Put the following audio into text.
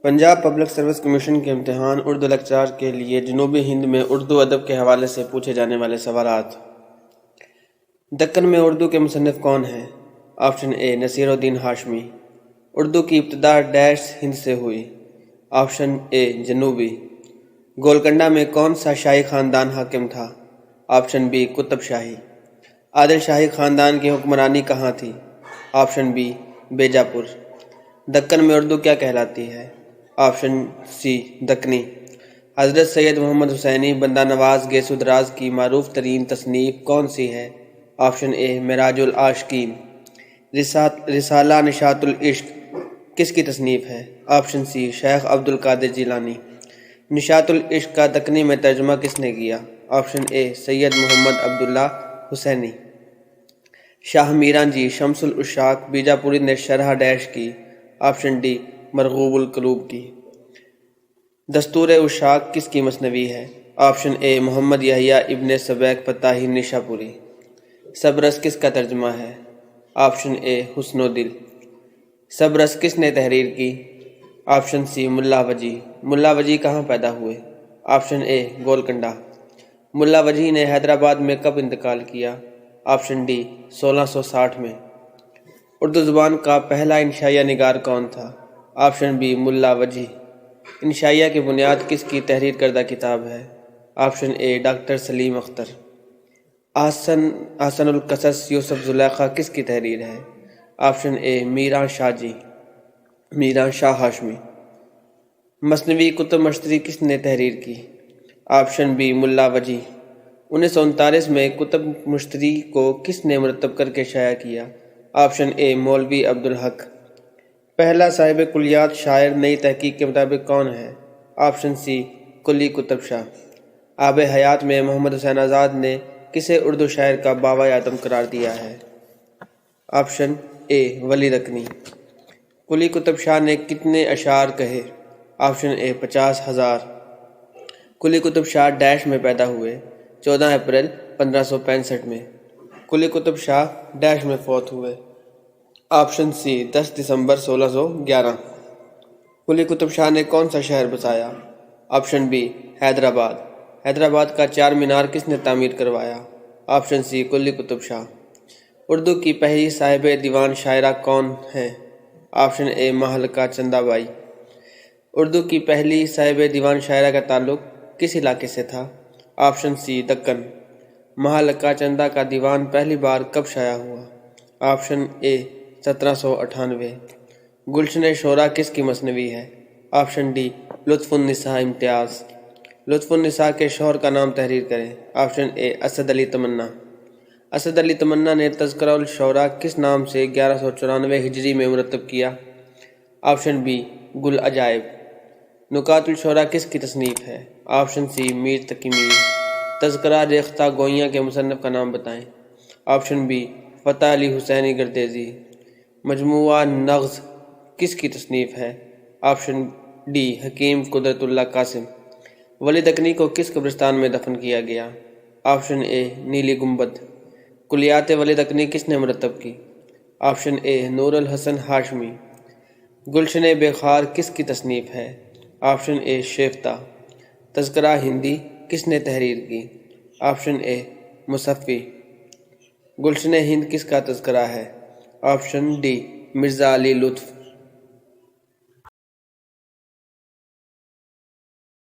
Punjab public service commission کے امتحان Urdu lecturer کے لیے جنوبی ہند میں اردو ادب کے حوالے سے پوچھے جانے والے سوالات۔ دکن میں اردو کے مصنف کون ہیں؟ آپشن اے نصیر الدین ہاشمی۔ اردو کی ابتدا ڈیش ہند سے ہوئی۔ آپشن اے جنوبی۔ گولکنڈہ میں کون سا شاہی خاندان حاکم تھا؟ Option B Qutb Shahi. عادل شاہی خاندان کی حکمرانی کہاں تھی؟ Option B Bijapur. دکن میں اردو کیا کہلاتی ہے؟ آپشن سی دکنی۔ حضرت سید محمد حسینی بندہ نواز گیسو دراز کی معروف ترین تصنیف کون سی ہے؟ آپشن اے معراج العاشقین۔ رسالہ نشاط العشق کس کی تصنیف ہے؟ آپشن سی شیخ عبد القادر جیلانی۔ نشاط العشق کا دکنی میں ترجمہ کس نے کیا؟ آپشن اے سید محمد عبداللہ حسینی۔ شاہ میران جی شمس العشاق بیجاپوری نے شرح ڈیش کی؟ آپشن ڈی مرغوب القلوب کی۔ دستور عشاق کس کی مثنوی ہے؟ آپشن اے محمد یحییٰ ابن سبیک فتاحی نیشاپوری۔ سبرس کس کا ترجمہ ہے؟ آپشن اے حسن و دل۔ سبرس کس نے تحریر کی؟ آپشن سی ملا وجی۔ ملا وجی کہاں پیدا ہوئے؟ آپشن اے گولکنڈہ۔ ملا وجی نے حیدرآباد میں کب انتقال کیا؟ آپشن ڈی 1660 میں۔ اردو زبان کا پہلا انشائیہ نگار کون تھا؟ آپشن بی ملا وجی۔ انشائیہ کی بنیاد کس کی تحریر کردہ کتاب ہے؟ آپشن اے ڈاکٹر سلیم اختر۔ احسن القصص یوسف زلیخا کس کی تحریر ہے؟ آپشن اے میراں شاہ جی۔ میراں شاہ ہاشمی۔ مثنوی کتب مشتری کس نے تحریر کی؟ آپشن بی ملا وجی۔ 1939 میں کتب مشتری کو کس نے مرتب کر کے شائع کیا؟ آپشن اے مولوی عبدالحق۔ پہلا صاحب کلیات شاعر نئی تحقیق کے مطابق کون ہے؟ آپشن سی قلی قطب شاہ۔ آب حیات میں محمد حسین آزاد نے کسے اردو شاعر کا بابا اعظم قرار دیا ہے؟ آپشن اے ولی دکنی۔ قلی قطب شاہ نے کتنے اشعار کہے؟ آپشن اے 50,000۔ قلی قطب شاہ ڈیش میں پیدا ہوئے؟ 14 اپریل 1565 میں۔ قلی قطب شاہ ڈیش میں فوت ہوئے؟ آپشن سی 10 دسمبر 1611۔ قلی قطب شاہ نے کون سا شہر بسایا؟ Option B Hyderabad. حیدرآباد کا چار مینار کس نے تعمیر کروایا؟ Option C Quli Qutb Shah. اردو کی پہلی صاحب دیوان شاعرہ کون ہیں؟ آپشن اے مہلکہ چندہ بائی۔ اردو کی پہلی صاحب دیوان شاعرہ کا تعلق کس علاقے سے تھا؟ Option C Deccan. مہلکہ چندہ کا دیوان پہلی بار کب شائع ہوا؟ آپشن اے 1798۔ گلشن شعراء کس کی مثنوی ہے؟ آپشن ڈی لطف النساء امتیاز۔ لطف النساء کے شوہر کا نام تحریر کریں۔ آپشن اے اسد علی تمنا۔ اسد علی تمنا نے تذکرہ الشعراء کس نام سے 1194 ہجری میں مرتب کیا؟ آپشن بی گل عجائب۔ نکات الشعراء کس کی تصنیف ہے؟ Option C Mir Taqi Mir. تذکرہ ریختہ گوئیاں کے مصنف کا نام بتائیں۔ آپشن بی فتح علی حسینی گردیزی۔ مجموعہ نغز کس کی تصنیف ہے؟ آپشن ڈی حکیم قدرت اللہ قاسم۔ ولی دکنی کو کس قبرستان میں دفن کیا گیا؟ آپشن اے نیلی گنبد۔ کلیات ولی دکنی کس نے مرتب کی؟ آپشن اے نور الحسن ہاشمی۔ گلشن بے خار کس کی تصنیف ہے؟ آپشن اے شیفتہ۔ تذکرہ ہندی کس نے تحریر کی؟ آپشن اے مصفی۔ گلشن ہند کس کا تذکرہ ہے؟ آپشن ڈی مرزا علی لطف۔